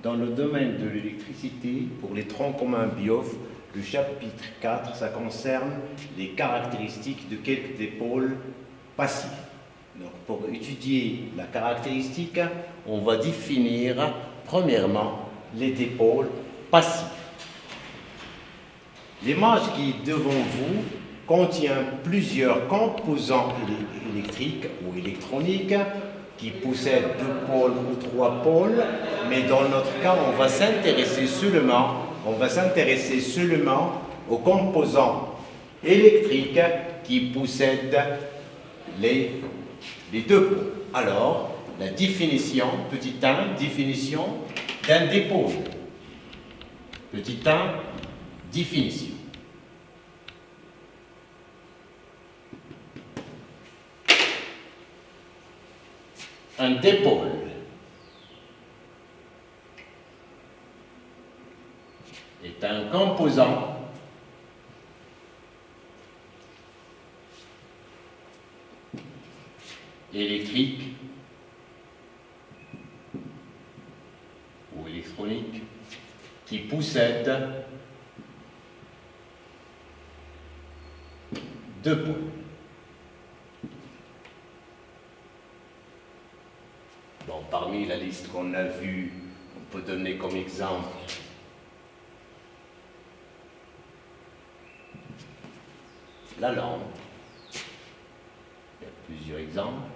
Dans le domaine de l'électricité, pour les troncs communs BIOF, le chapitre 4, ça concerne les caractéristiques de quelques dipôles passifs. Donc, pour étudier la caractéristique, on va définir premièrement les dipôles passifs. L'image qui est devant vous contient plusieurs composants électriques ou électroniques qui possèdent 2 pôles ou 3 pôles, mais dans notre cas, on va s'intéresser seulement aux composants électriques qui possèdent les 2 pôles. Alors, la définition, petit 1, définition d'un dipôle. Petit 1, définition. Un dipôle est un composant électrique ou électronique qui possède 2 pôles. Bon, parmi la liste qu'on a vue, on peut donner comme exemple la lampe. Il y a plusieurs exemples.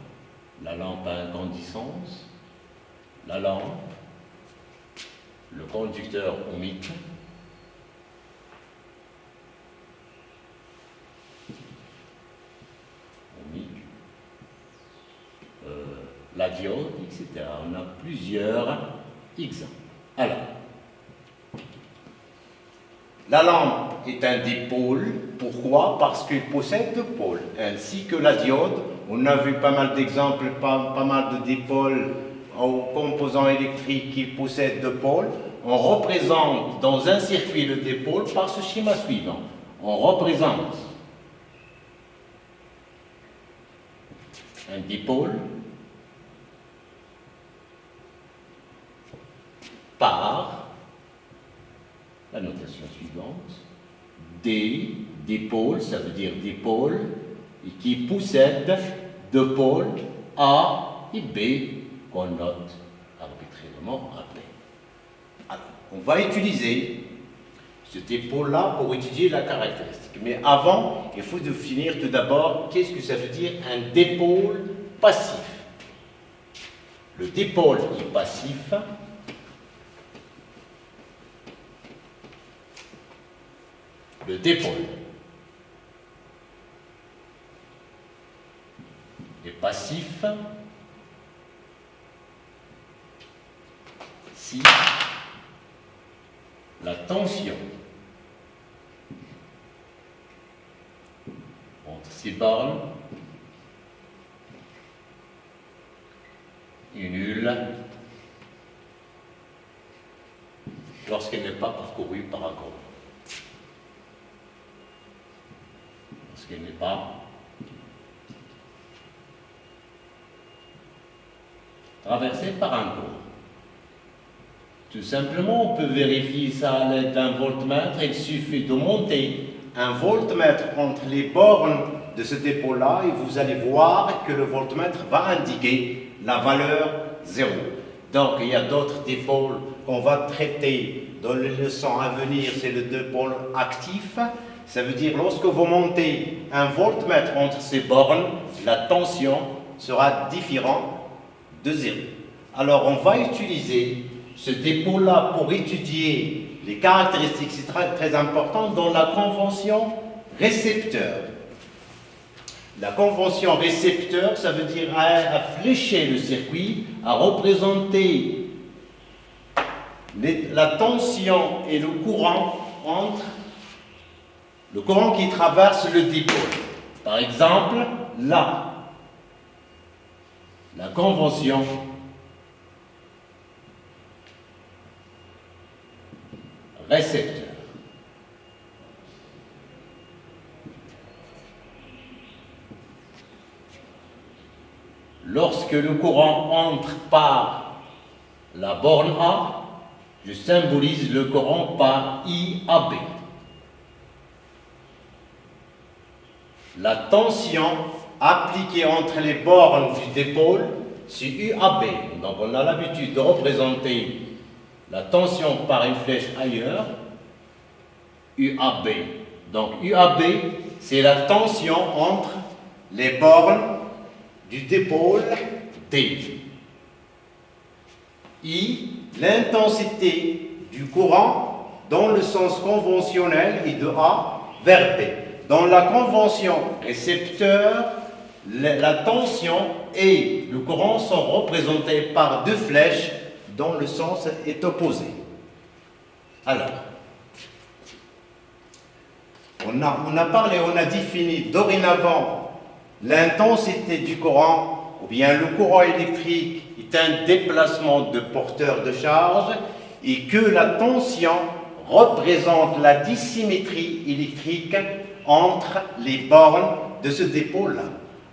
La lampe à incandescence, la lampe, le conducteur ohmique, la diode, etc. On a plusieurs exemples. Alors, la lampe est un dipôle. Pourquoi? Parce qu'il possède 2 pôles, ainsi que la diode. On a vu pas mal d'exemples, pas mal de dipôles aux composants électriques qui possèdent 2 pôles. On représente dans un circuit le dipôle par ce schéma suivant. On représente un dipôle par la notation suivante. Des dipôles, ça veut dire dipôles qui possèdent 2 pôles A et B qu'on note arbitrairement à B. Alors, on va utiliser ce dipôle-là pour étudier la caractéristique. Mais avant, il faut définir tout d'abord qu'est-ce que ça veut dire un dipôle passif. Le dipôle est passif le dipôle est passif si la tension entre ces bornes est nulle lorsqu'elle n'est pas parcourue par un courant. Lorsqu'elle n'est pas traversée par un courant. Tout simplement, on peut vérifier ça à l'aide d'un voltmètre. Il suffit de monter un voltmètre entre les bornes de ce dépôt-là et vous allez voir que le voltmètre va indiquer la valeur 0. Donc, il y a d'autres dipôles qu'on va traiter dans les leçons à venir, c'est le dipôle actif. Ça veut dire, lorsque vous montez un voltmètre entre ces bornes, la tension sera différente de 0. Alors, on va utiliser ce dépôt-là pour étudier les caractéristiques, c'est très important, dans la convention récepteur. La convention récepteur, ça veut dire à flécher le circuit, à représenter la tension et le courant entre le courant qui traverse le dipôle. Par exemple, là, la convention récepteur. Lorsque le courant entre par la borne A, Je symbolise le courant par IAB. La tension appliquée entre les bornes du dipôle, c'est UAB. Donc on a l'habitude de représenter la tension par une flèche ailleurs, UAB. Donc UAB, c'est la tension entre les bornes du dipôle D. I, l'intensité du courant dans le sens conventionnel est de A vers B. Dans la convention récepteur, la tension et le courant sont représentés par deux flèches dont le sens est opposé. Alors, on a défini dorénavant l'intensité du courant, ou bien le courant électrique est un déplacement de porteur de charge et que la tension représente la dissymétrie électrique entre les bornes de ce dipôle-là.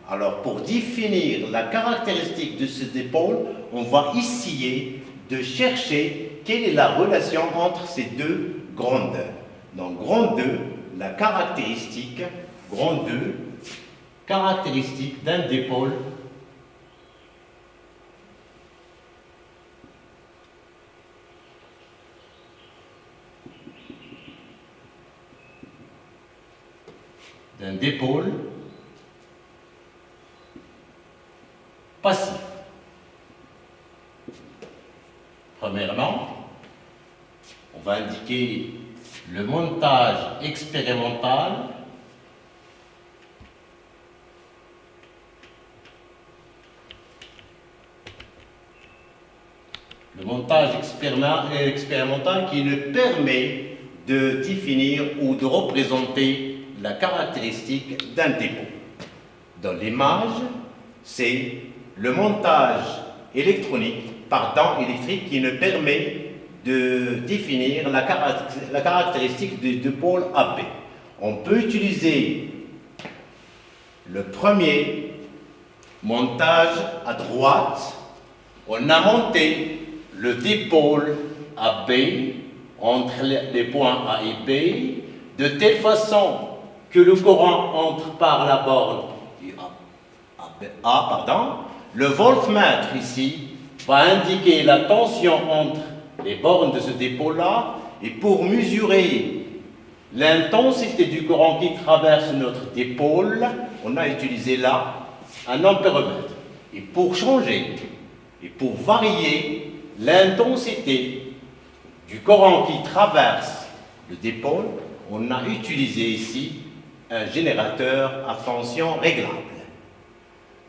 Alors, pour définir la caractéristique de ce dipôle, on va essayer de chercher quelle est la relation entre ces deux grandeurs. Donc, grand 2, la caractéristique, grand 2, caractéristique d'un dipôle passif. Premièrement, on va indiquer le montage expérimental qui nous permet de définir ou de représenter la caractéristique d'un dépôt. Dans l'image, c'est le montage électrique qui nous permet de définir la caractéristique du dipôle AB. On peut utiliser le premier montage à droite. On a monté le dipôle AB entre les points A et B de telle façon que le courant entre par la borne A. Le voltmètre ici va indiquer la tension entre les bornes de ce dipôle-là, et pour mesurer l'intensité du courant qui traverse notre dipôle, on a utilisé là un ampéromètre. Et pour changer et pour varier l'intensité du courant qui traverse le dipôle, on a utilisé ici un générateur à tension réglable.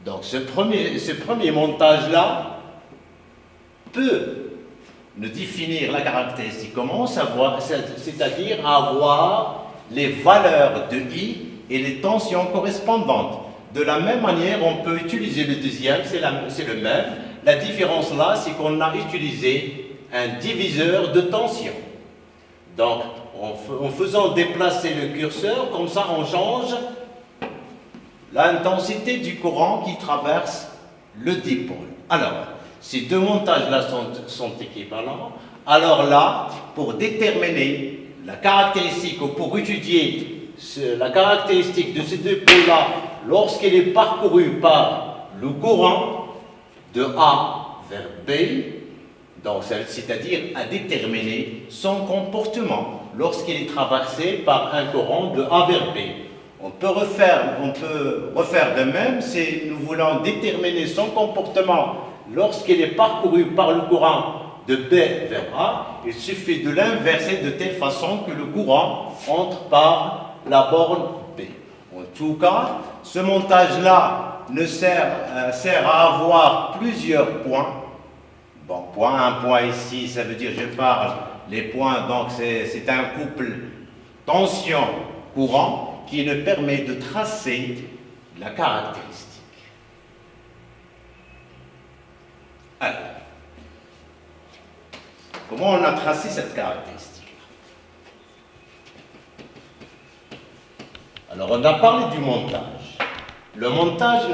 Donc ce premier montage-là peut nous définir la caractéristique. Comment savoir, c'est-à-dire avoir les valeurs de I et les tensions correspondantes. De la même manière, on peut utiliser le deuxième, c'est le même. La différence là, c'est qu'on a utilisé un diviseur de tension. Donc, en faisant déplacer le curseur, comme ça on change l'intensité du courant qui traverse le dipôle. Alors, ces deux montages-là sont équivalents. Alors là, pour déterminer la caractéristique ou pour étudier la caractéristique de ce dipôle-là lorsqu'il est parcouru par le courant de A vers B, donc c'est-à-dire à déterminer son comportement lorsqu'il est traversé par un courant de A vers B. On peut refaire de même si nous voulons déterminer son comportement lorsqu'il est parcouru par le courant de B vers A. Il suffit de l'inverser de telle façon que le courant entre par la borne B. En tout cas, ce montage-là sert à avoir plusieurs points. Bon, un point ici, ça veut dire je parle les points, donc c'est un couple tension-courant qui nous permet de tracer la caractéristique. Alors, comment on a tracé cette caractéristique? Alors, on a parlé du montage. Le montage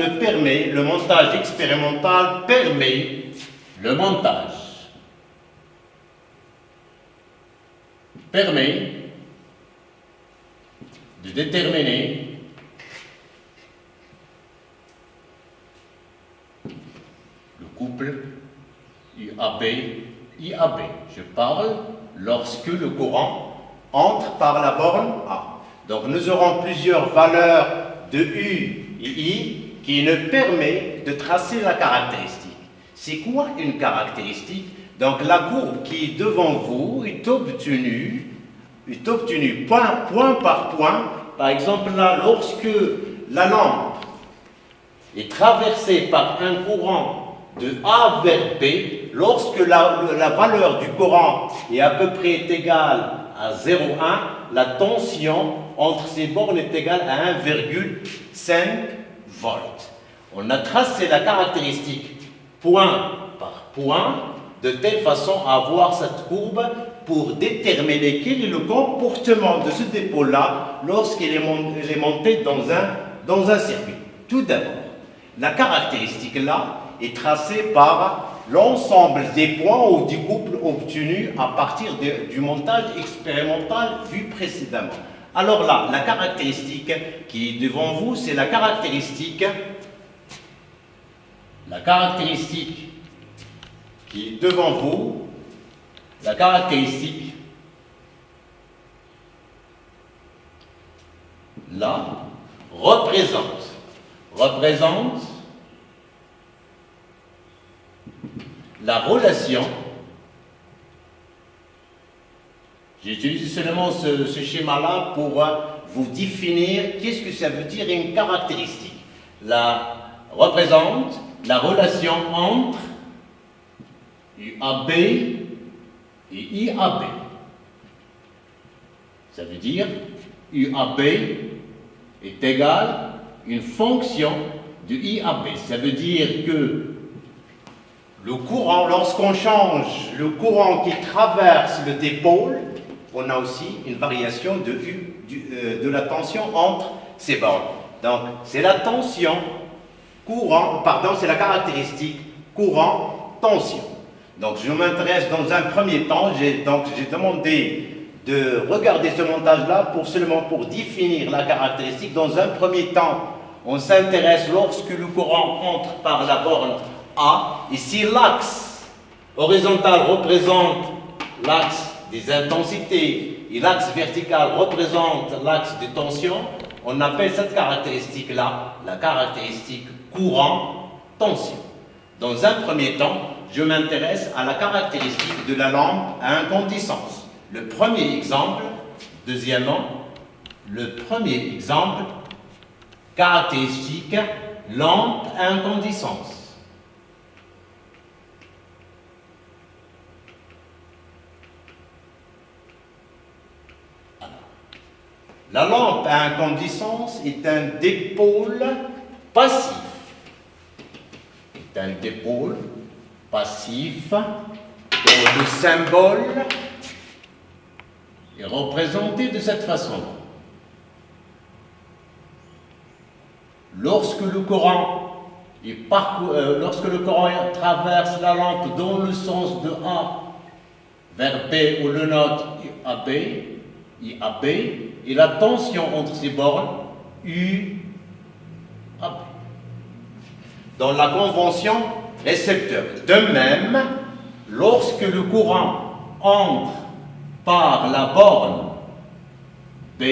expérimental permet le montage permet de déterminer le couple UAB-IAB. Je parle lorsque le courant entre par la borne A. Donc nous aurons plusieurs valeurs de U et I qui nous permettent de tracer la caractéristique. C'est quoi une caractéristique? Donc la courbe qui est devant vous est obtenue point par point. Par exemple là, lorsque la lampe est traversée par un courant de A vers B, lorsque la valeur du courant est à peu près égale à 0,1, la tension entre ces bornes est égale à 1,5 volts. On a tracé la caractéristique point par point, de telle façon à avoir cette courbe pour déterminer quel est le comportement de ce dépôt-là lorsqu'il est monté dans un circuit. Tout d'abord, la caractéristique-là est tracée par l'ensemble des points ou du couple obtenu à partir du montage expérimental vu précédemment. Alors là, la caractéristique qui est devant vous, c'est la caractéristique qui est devant vous, la caractéristique là représente la relation. J'utilise seulement ce schéma-là pour vous définir qu'est-ce que ça veut dire une caractéristique. Représente la relation entre UAB et IAB. Ça veut dire UAB est égal à une fonction de IAB. Ça veut dire que le courant, lorsqu'on change le courant qui traverse le dipôle, on a aussi une variation de la tension entre ces bornes. Donc, c'est la tension c'est la caractéristique courant-tension. Donc, je m'intéresse dans un premier temps, j'ai demandé de regarder ce montage-là seulement pour définir la caractéristique. Dans un premier temps, on s'intéresse lorsque le courant entre par la borne A. Ici, l'axe horizontal représente l'axe des intensités et l'axe vertical représente l'axe de tension. On appelle cette caractéristique-là la caractéristique courant-tension. Dans un premier temps, je m'intéresse à la caractéristique de la lampe à incandescence. Le premier exemple, caractéristique lampe à incandescence. La lampe à incandescence est un dipôle passif. Dont le symbole est représenté de cette façon. Lorsque le courant traverse la lampe dans le sens de A vers B ou le note IAB, et la tension entre ces bornes UAB. Dans la convention récepteur. De même, lorsque le courant entre par la borne B,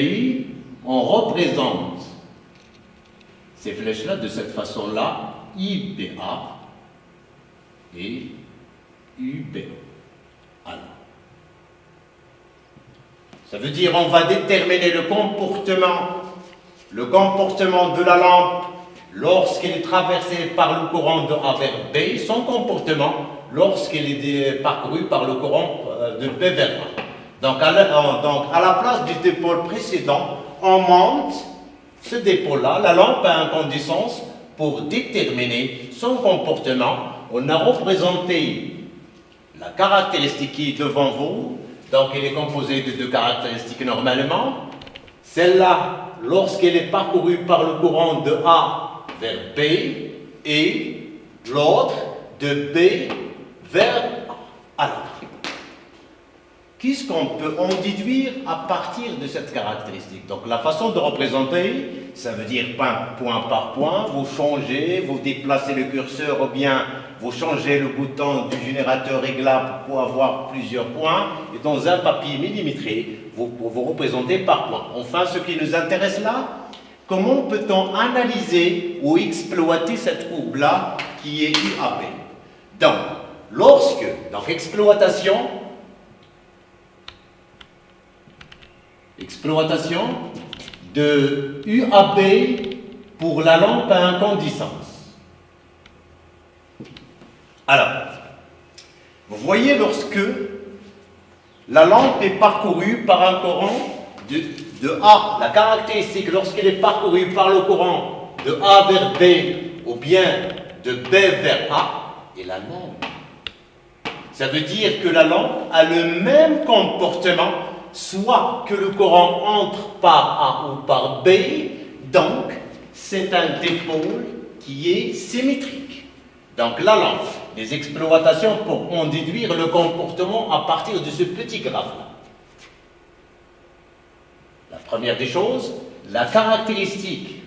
on représente ces flèches-là de cette façon-là, IBA et UBA. Alors, ça veut dire on va déterminer le comportement de la lampe lorsqu'elle est traversée par le courant de A vers B, son comportement lorsqu'elle est parcourue par le courant de B vers A. Donc à la place du dipôle précédent, on monte ce dipôle-là, la lampe à incandescence, pour déterminer son comportement. On a représenté la caractéristique qui est devant vous, donc elle est composée de deux caractéristiques normalement. Celle-là, lorsqu'elle est parcourue par le courant de A vers B, et l'autre de B vers A. Alors, qu'est-ce qu'on peut en déduire à partir de cette caractéristique? Donc la façon de représenter, ça veut dire point par point, vous changez, vous déplacez le curseur ou bien vous changez le bouton du générateur réglable pour avoir plusieurs points, et dans un papier millimétré, vous représentez par point. Enfin, ce qui nous intéresse là, comment peut-on analyser ou exploiter cette courbe-là qui est UAB? Donc, exploitation de UAB pour la lampe à incandescence. Alors, vous voyez lorsque la lampe est parcourue par un courant de A, la caractéristique lorsqu'elle est parcourue par le courant de A vers B ou bien de B vers A est la même. Ça veut dire que la lampe a le même comportement, soit que le courant entre par A ou par B, donc c'est un dipôle qui est symétrique. Donc la lampe, les exploitations pour en déduire le comportement à partir de ce petit graphe-là. La première des choses, la caractéristique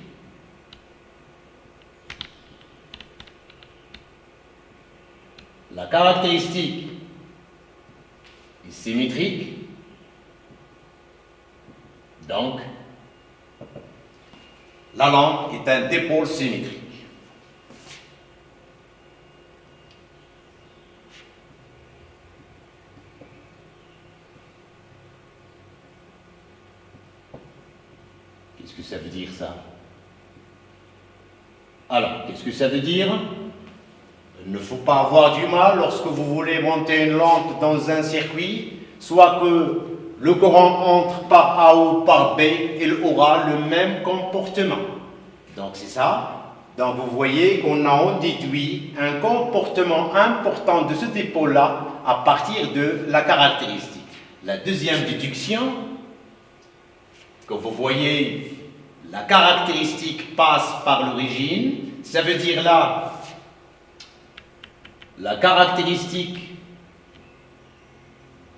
est symétrique, donc la lampe est un dipôle symétrique. Qu'est-ce que ça veut dire ça? Alors, qu'est-ce que ça veut dire? Il ne faut pas avoir du mal lorsque vous voulez monter une lampe dans un circuit, soit que le courant entre par A ou par B, il aura le même comportement. Donc c'est ça. Donc vous voyez qu'on a en déduit un comportement important de ce dipôle-là à partir de la caractéristique. La deuxième déduction, que vous voyez, la caractéristique passe par l'origine, ça veut dire là, la caractéristique,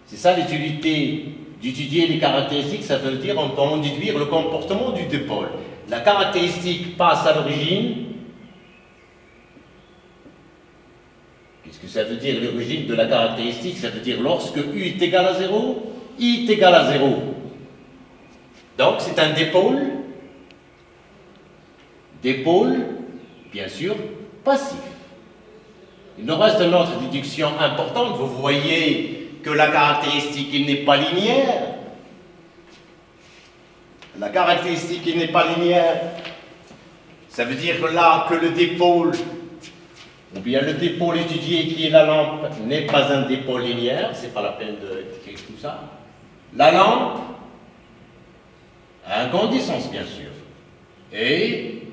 c'est ça l'utilité d'étudier les caractéristiques, ça veut dire on peut en déduire le comportement du dipôle. La caractéristique passe à l'origine. Qu'est-ce que ça veut dire l'origine de la caractéristique? Ça veut dire lorsque U est égal à 0, I est égal à 0. Donc c'est un dipôle, bien sûr, passif. Il nous reste une autre déduction importante. Vous voyez que la caractéristique n'est pas linéaire. La caractéristique n'est pas linéaire. Ça veut dire là que le dipôle, ou bien le dipôle étudié qui est la lampe, n'est pas un dipôle linéaire. C'est pas la peine d'écrire tout ça. La lampe a incandescence, bien sûr, et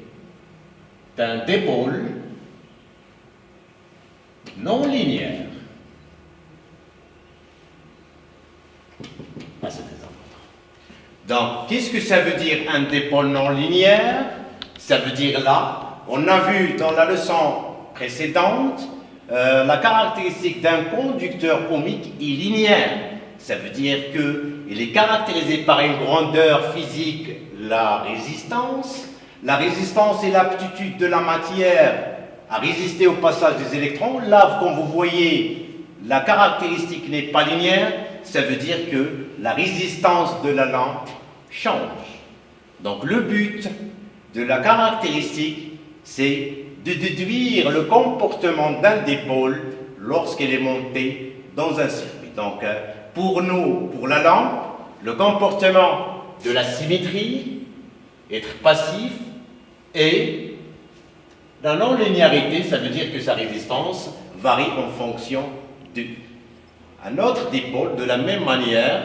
un dipôle non linéaire. Ah, c'est très important. Donc, qu'est-ce que ça veut dire un dipôle non linéaire? Ça veut dire là, on a vu dans la leçon précédente, la caractéristique d'un conducteur ohmique est linéaire. Ça veut dire qu'il est caractérisé par une grandeur physique, la résistance. La résistance est l'aptitude de la matière à résister au passage des électrons. Là, comme vous voyez, la caractéristique n'est pas linéaire. Ça veut dire que la résistance de la lampe change. Donc le but de la caractéristique, c'est de déduire le comportement d'un dipôle lorsqu'elle est montée dans un circuit. Donc pour nous, pour la lampe, le comportement de la symétrie, être passif, et la non-linéarité, ça veut dire que sa résistance varie en fonction de un autre dipôle de la même manière,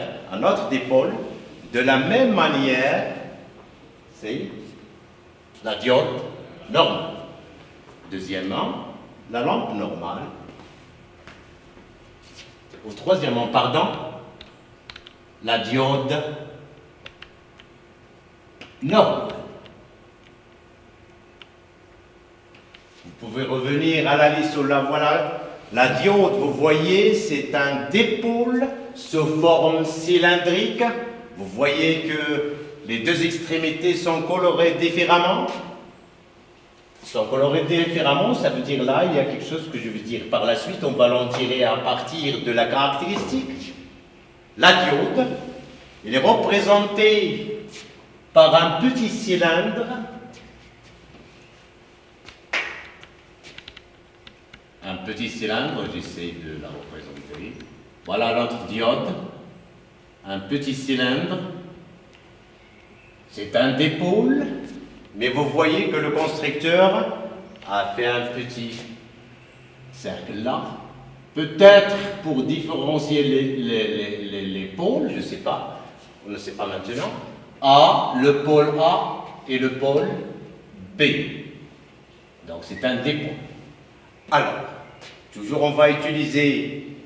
c'est la diode normale. Deuxièmement, la lampe normale. Ou troisièmement, pardon, la diode normale. Vous pouvez revenir à la liste, là, voilà. La diode, vous voyez, c'est un dipôle sous forme cylindrique. Vous voyez que les deux extrémités sont colorées différemment. Sont colorées différemment, ça veut dire là, il y a quelque chose que je veux dire par la suite, on va l'en tirer à partir de la caractéristique. La diode, elle est représentée par un petit cylindre. Un petit cylindre, j'essaie de la représenter. Voilà notre diode. Un petit cylindre. C'est un dipôle, mais vous voyez que le constructeur a fait un petit cercle là. Peut-être pour différencier les pôles, je ne sais pas, on ne sait pas maintenant. A, le pôle A et le pôle B. Donc c'est un dipôle. Alors, toujours on va utiliser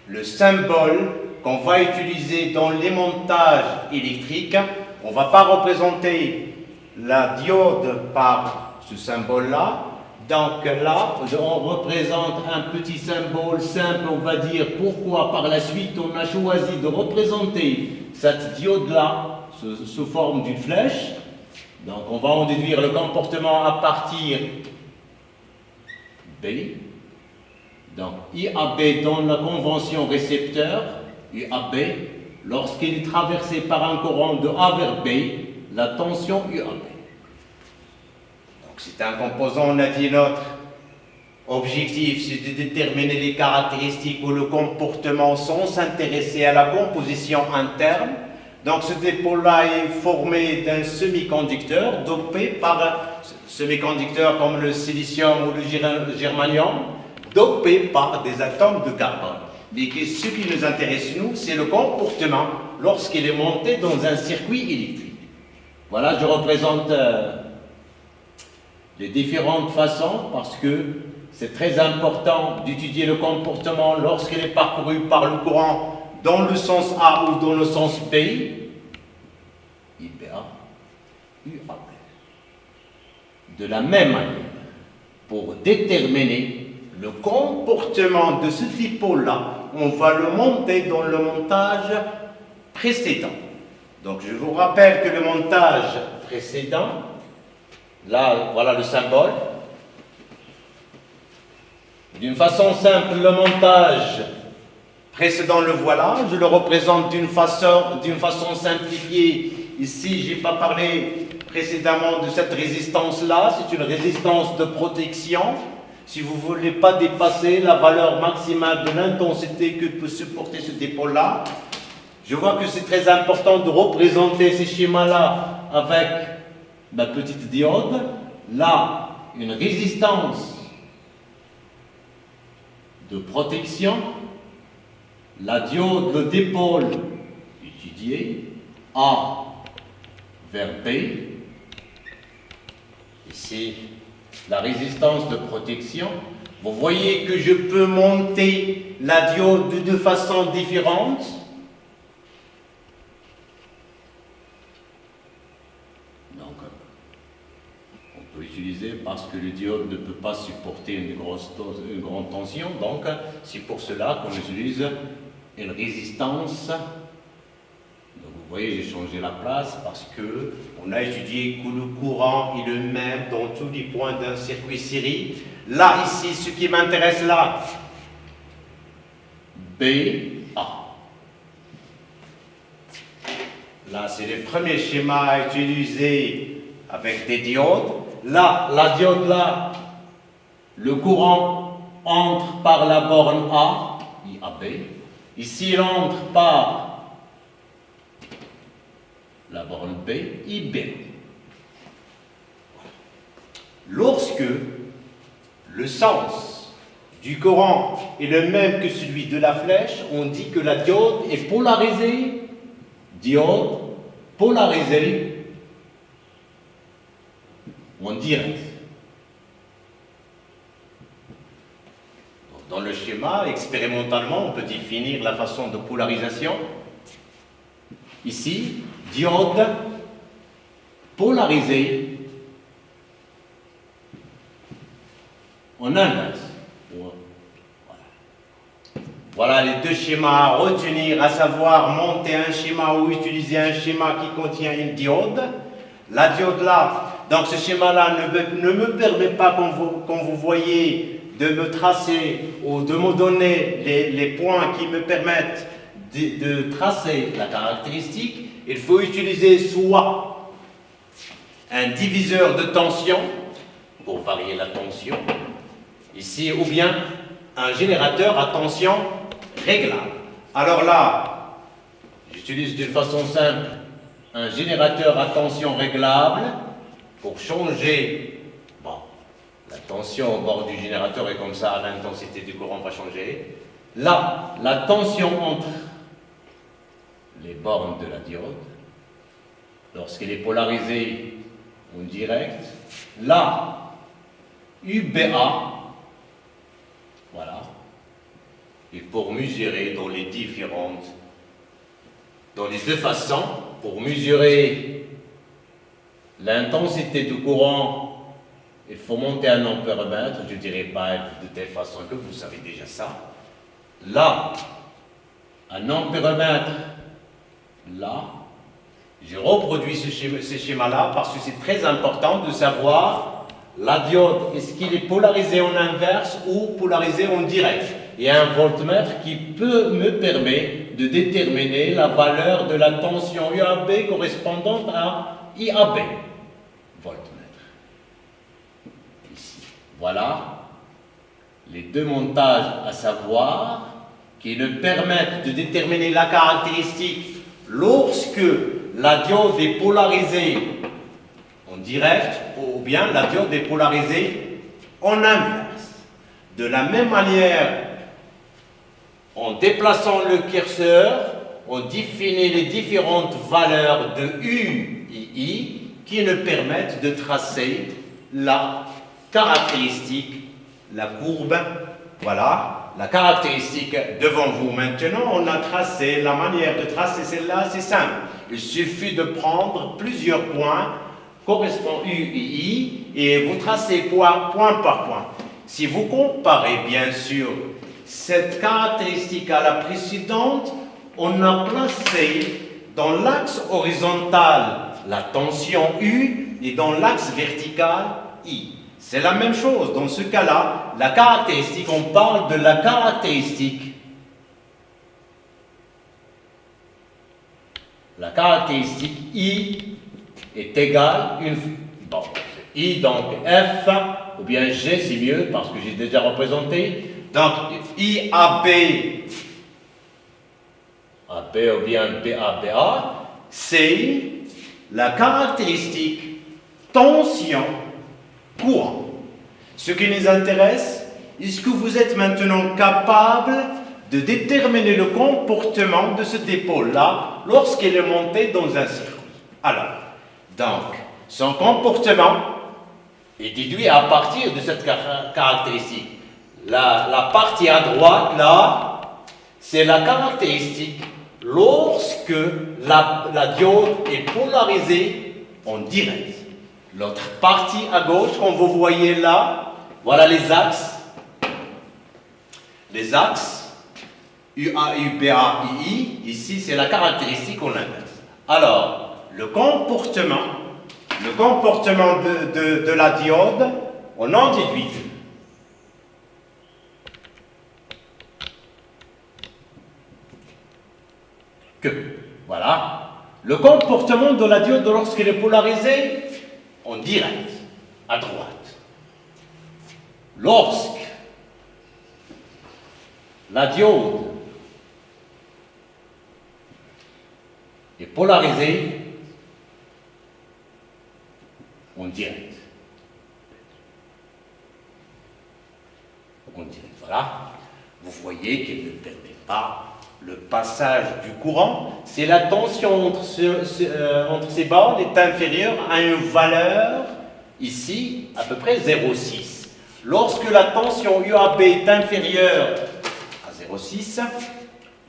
le symbole qu'on va utiliser dans les montages électriques. On ne va pas représenter la diode par ce symbole-là. Donc là, on représente un petit symbole simple, on va dire pourquoi par la suite on a choisi de représenter cette diode-là sous forme d'une flèche. Donc on va en déduire le comportement à partir B. Donc IAB dans la convention récepteur, IAB, lorsqu'il est traversé par un courant de A vers B, la tension UAB. Donc c'est un composant, on a dit notre objectif, c'est de déterminer les caractéristiques ou le comportement sans s'intéresser à la composition interne. Donc ce dipôle-là est formé d'un semi-conducteur dopé par semi-conducteurs comme le silicium ou le germanium, dopé par des atomes de carbone. Mais ce qui nous intéresse, nous, c'est le comportement lorsqu'il est monté dans un circuit électrique. Voilà, je représente les différentes façons parce que c'est très important d'étudier le comportement lorsqu'il est parcouru par le courant dans le sens A ou dans le sens B. IBA, UAB. De la même manière, pour déterminer le comportement de ce dipôle-là, on va le monter dans le montage précédent. Donc je vous rappelle que le montage précédent, là voilà le symbole. D'une façon simple, le montage précédent le voilà, je le représente d'une façon simplifiée. Ici, je n'ai pas parlé précédemment de cette résistance-là, c'est une résistance de protection. Si vous ne voulez pas dépasser la valeur maximale de l'intensité que peut supporter ce dipôle-là, je vois que c'est très important de représenter ces schémas-là avec ma petite diode. Là, une résistance de protection. La diode, le dipôle étudié, A vers B. Ici, la résistance de protection. Vous voyez que je peux monter la diode de deux façons différentes. Donc, on peut utiliser parce que le diode ne peut pas supporter une grande tension. Donc, c'est pour cela qu'on utilise une résistance. Donc, vous voyez, j'ai changé la place parce que on a étudié que le courant est le même dans tous les points d'un circuit série. Là, ici, ce qui m'intéresse là, BA. Là, c'est le premier schéma à utiliser avec des diodes. Là, la diode là, le courant entre par la borne A, IAB. Ici, il entre par la borne B, IB. Lorsque le sens du courant est le même que celui de la flèche, on dit que la diode est polarisée. Diode polarisée en direct. Dans le schéma, expérimentalement, on peut définir la façon de polarisation. Ici, diode polarisée en inverse. Voilà. Voilà les deux schémas à retenir, à savoir monter un schéma ou utiliser un schéma qui contient une diode. La diode là, donc ce schéma-là ne me permet pas, comme vous voyez, de me tracer ou de me donner les points qui me permettent de tracer la caractéristique. Il faut utiliser soit un diviseur de tension pour varier la tension, ici, ou bien un générateur à tension réglable. Alors là, j'utilise d'une façon simple un générateur à tension réglable pour changer. Bon, la tension au bord du générateur est comme ça, l'intensité du courant va changer. Là, la tension entre les bornes de la diode, lorsqu'elle est polarisée en direct, là, UBA, voilà, et pour mesurer dans les deux façons, pour mesurer l'intensité du courant, il faut monter un ampéromètre, je ne dirais pas de telle façon que vous savez déjà ça. Là, un ampéromètre, là, je reproduis ce schéma-là parce que c'est très important de savoir la diode, est-ce qu'il est polarisé en inverse ou polarisé en direct. Il y a un voltmètre qui me permet de déterminer la valeur de la tension UAB correspondante à IAB. Voltmètre. Ici. Voilà les deux montages à savoir qui nous permettent de déterminer la caractéristique lorsque la diode est polarisée en direct ou bien la diode est polarisée en inverse. De la même manière, en déplaçant le curseur, on définit les différentes valeurs de U et I qui nous permettent de tracer la caractéristique, la courbe. Voilà, la caractéristique devant vous. Maintenant, on a tracé, la manière de tracer celle-là, c'est simple. Il suffit de prendre plusieurs points correspondant U et I et vous tracez point par point. Si vous comparez bien sûr cette caractéristique à la précédente, on a placé dans l'axe horizontal la tension U et dans l'axe vertical I. C'est la même chose. Dans ce cas-là, la caractéristique, on parle de la caractéristique. La caractéristique I est égale bon, I donc F ou bien G, c'est mieux parce que j'ai déjà représenté. Donc IAB, AB ou bien BABA, c'est la caractéristique tension courant. Ce qui nous intéresse, est-ce que vous êtes maintenant capable de déterminer le comportement de ce dépôt-là lorsqu'il est monté dans un circuit? Alors, donc, son comportement est déduit à partir de cette caractéristique. La partie à droite, là, c'est la caractéristique lorsque la diode est polarisée en direct. L'autre partie à gauche, comme vous voyez là, voilà les axes. Les axes, UA, UBA, II, ici c'est la caractéristique en inverse. Alors, le comportement de la diode, on en déduit deux. Voilà, le comportement de la diode lorsqu'elle est polarisée en direct, à droite. Lorsque la diode est polarisée en direct. En direct, voilà. Vous voyez qu'elle ne permet pas le passage du courant. Si la tension entre ces bornes est inférieure à une valeur, ici, à peu près 0,6. Lorsque la tension UAB est inférieure à 0,6,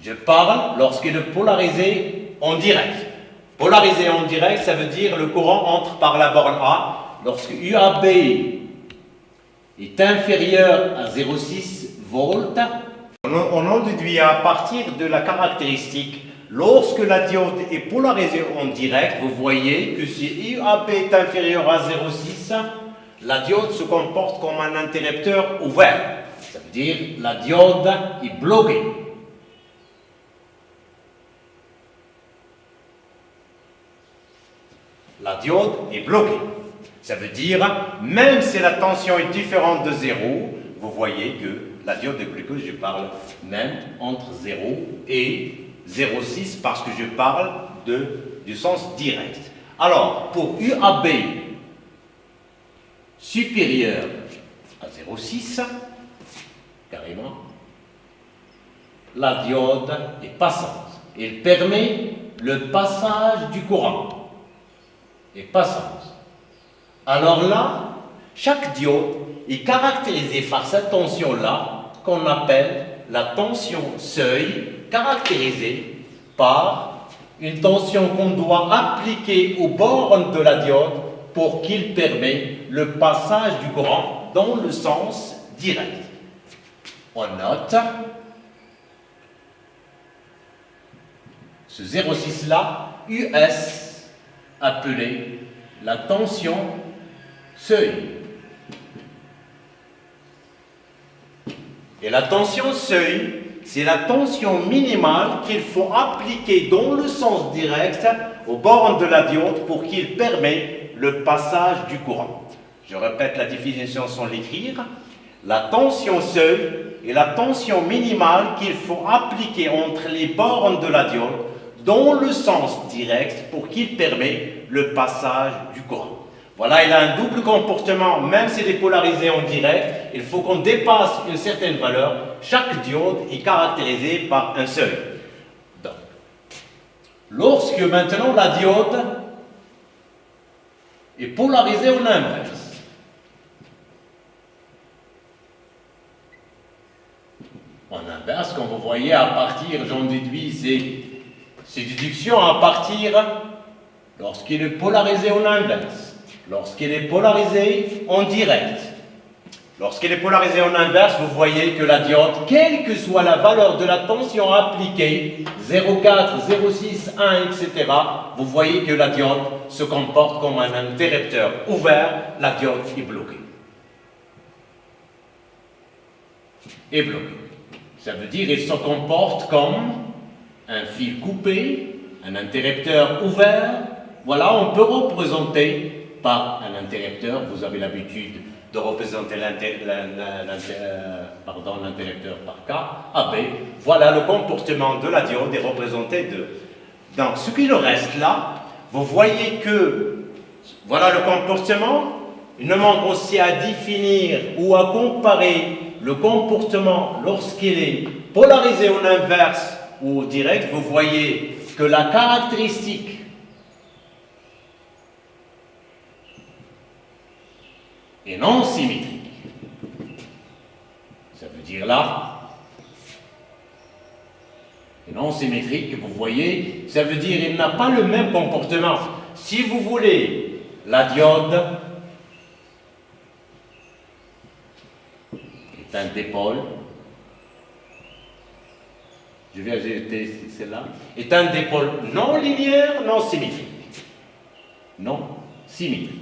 je parle lorsqu'elle est polarisée en direct. Polarisée en direct, ça veut dire le courant entre par la borne A. Lorsque UAB est inférieur à 0,6 volts, On en déduit à partir de la caractéristique, lorsque la diode est polarisée en direct, vous voyez que si UAB est inférieur à 0,6, la diode se comporte comme un interrupteur ouvert. Ça veut dire que la diode est bloquée. La diode est bloquée. Ça veut dire, même si la tension est différente de 0, vous voyez que la diode est bloquée. Je parle même entre 0 et 0,6 parce que je parle du sens direct. Alors, pour UAB supérieur à 0,6, carrément, la diode est passante. Elle permet le passage du courant. Et passante. Alors là, chaque diode est caractérisée par cette tension-là qu'on appelle la tension seuil, caractérisée par une tension qu'on doit appliquer aux bornes de la diode pour qu'il permette le passage du courant dans le sens direct. On note ce 0,6-là, US, appelé la tension seuil. Et la tension seuil, c'est la tension minimale qu'il faut appliquer dans le sens direct aux bornes de la diode pour qu'il permette le passage du courant. Je répète la définition sans l'écrire. La tension seuil est la tension minimale qu'il faut appliquer entre les bornes de la diode dans le sens direct pour qu'il permette le passage du courant. Voilà, il a un double comportement, même s'il est polarisé en direct, il faut qu'on dépasse une certaine valeur. Chaque diode est caractérisée par un seuil. Donc, lorsque maintenant la diode est polarisée en inverse, en inverse, comme vous voyez, à partir, j'en déduis, c'est déduction à partir lorsqu'il est polarisé en inverse. Lorsqu'il est polarisé en direct, lorsqu'il est polarisé en inverse, vous voyez que la diode, quelle que soit la valeur de la tension appliquée, 0,4, 0,6, 1, etc., vous voyez que la diode se comporte comme un interrupteur ouvert, la diode est bloquée. Est bloquée. Ça veut dire qu'il se comporte comme un fil coupé, un interrupteur ouvert. Voilà, on peut représenter par un interrupteur, vous avez l'habitude de représenter l'interrupteur par K, AB. Voilà le comportement de la diode est représenté de. Donc, ce qu'il reste là, vous voyez que, voilà le comportement. Il nous manque aussi à définir ou à comparer le comportement lorsqu'il est polarisé en inverse ou direct. Vous voyez que la caractéristique et non symétrique. Ça veut dire là, et non symétrique, vous voyez, ça veut dire qu'il n'a pas le même comportement. Si vous voulez, la diode est un dipôle, je vais ajouter celle-là, est un dipôle non linéaire, non symétrique. Non symétrique.